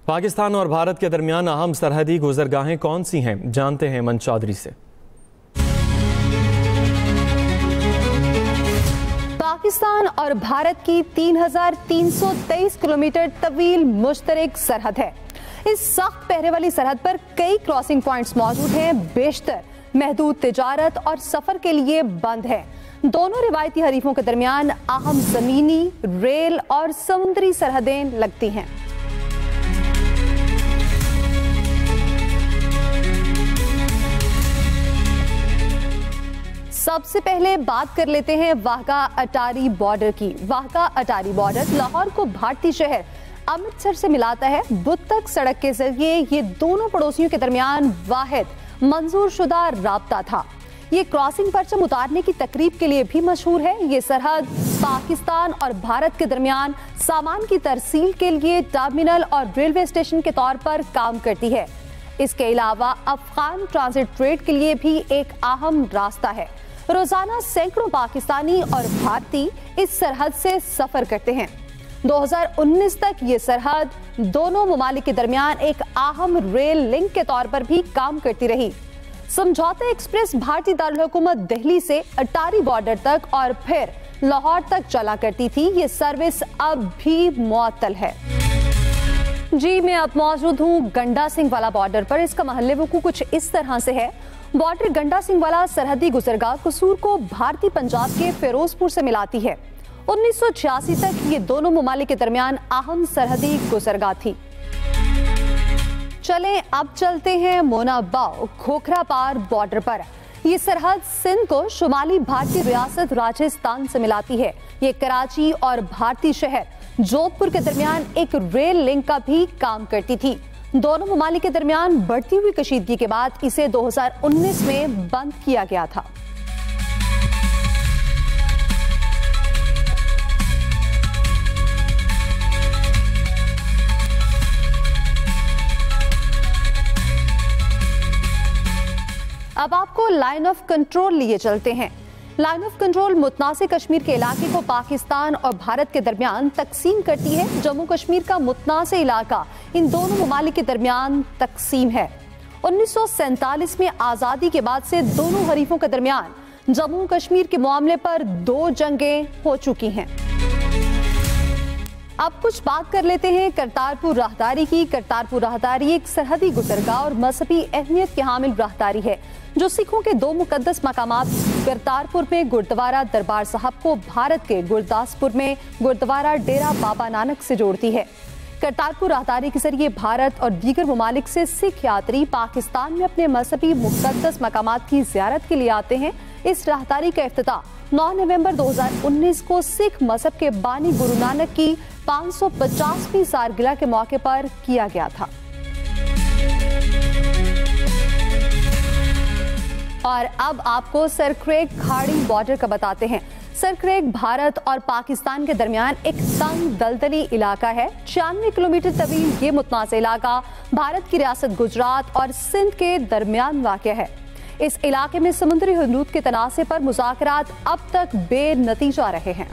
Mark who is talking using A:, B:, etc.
A: पाकिस्तान और भारत के दरमियान अहम सरहदी गुजरगाहें कौन सी हैं, जानते हैं मन चौधरी से।
B: पाकिस्तान और भारत की 3,323 किलोमीटर तवील मुश्तरक सरहद है। इस सख्त पहरे वाली सरहद पर कई क्रॉसिंग पॉइंट्स मौजूद हैं। बेशतर महदूद तिजारत और सफर के लिए बंद है। दोनों रिवायती हरीफों के दरमियान अहम जमीनी, रेल और समुद्री सरहदें लगती हैं। सबसे पहले बात कर लेते हैं वाघा अटारी बॉर्डर की। वाघा अटारी बॉर्डर लाहौर को भारतीय शहर अमृतसर से मिलाता है। बुध तक सड़क के जरिए ये दोनों पड़ोसियों के दरमियान वाहिद मंजूर शुदा राब्ता था। ये क्रॉसिंग परचम उतारने की तकरीब के लिए भी मशहूर है। ये सरहद पाकिस्तान और भारत के दरमियान सामान की तरसील के लिए टर्मिनल और रेलवे स्टेशन के तौर पर काम करती है। इसके अलावा अफगान ट्रांजिट ट्रेड के लिए भी एक अहम रास्ता है। रोजाना सैकड़ों पाकिस्तानी और भारतीय इस सरहद से सफर करते हैं। 2019 तक ये सरहद दोनों ममालिक के दरमियान एक अहम रेल लिंक के तौर पर भी काम करती रही। समझौता एक्सप्रेस भारतीय दारुल हुकूमत दिल्ली से अटारी बॉर्डर तक और फिर लाहौर तक चला करती थी। ये सर्विस अब भी मुअत्तल है। जी, मैं अब मौजूद हूँ गंडा सिंह वाला बॉर्डर पर। इसका महल्ले वकू कुछ इस तरह से है। बॉर्डर गंडा सिंह वाला सरहदी गुजरगाह कसूर को भारतीय पंजाब के फिरोजपुर से मिलाती है। 1986 तक ये दोनों ममालिक के दरमियान अहम सरहदी गुजरगाह थी। चलें अब चलते हैं मोनाबाव खोखरा पार बॉर्डर पर। ये सरहद सिंध को शुमाली भारतीय रियासत राजस्थान से मिलाती है। ये कराची और भारतीय शहर जोधपुर के दरमियान एक रेल लिंक का भी काम करती थी। दोनों ममालिक के दरमियान बढ़ती हुई कशीदगी के बाद इसे 2019 में बंद किया गया था। अब आपको लाइन ऑफ कंट्रोल लिए चलते हैं। लाइन ऑफ कंट्रोल मुतनाज़ कश्मीर के इलाके को पाकिस्तान और भारत के दरमियान तकसीम करती है। जम्मू कश्मीर का मुतनाज़ इलाका इन दोनों ममालिक के दरमियान तकसीम है। 1947 में आज़ादी के बाद से दोनों हरीफों के दरमियान जम्मू कश्मीर के मामले पर 2 जंगें हो चुकी हैं। अब कुछ बात कर लेते हैं करतारपुर राहदारी की। करतारपुर राहदारी एक सरहदी गुजरगाह और मजहबी अहमियत की हामिल राहदारी है जो सिखों के 2 मुकद्दस मकामात करतारपुर में गुरुद्वारा दरबार साहब को भारत के गुरदासपुर में गुरुद्वारा डेरा बाबा नानक से जोड़ती है। करतारपुर राहदारी के जरिए भारत और दीगर ममालिक से सिख यात्री पाकिस्तान में अपने मजहबी मुकद्दस मकामात की ज़ियारत के लिए आते हैं। इस राहदारी का इफ्तिताह 9 नवंबर 2019 को सिख मजहब के बानी गुरु नानक की 550वीं सालगिरह के मौके पर किया गया था। और अब आपको सरक्रेक खाड़ी बॉर्डर का बताते हैं। सरक्रेक भारत और पाकिस्तान के दरमियान एक तंग दलदली इलाका है। 96 किलोमीटर तवील ये मुतनाज़ इलाका भारत की रियासत गुजरात और सिंध के दरमियान वाक़या है। इस इलाके में समुद्री हदूद के तनाज़े पर मुज़ाकरात अब तक बेनतीजा रहे हैं।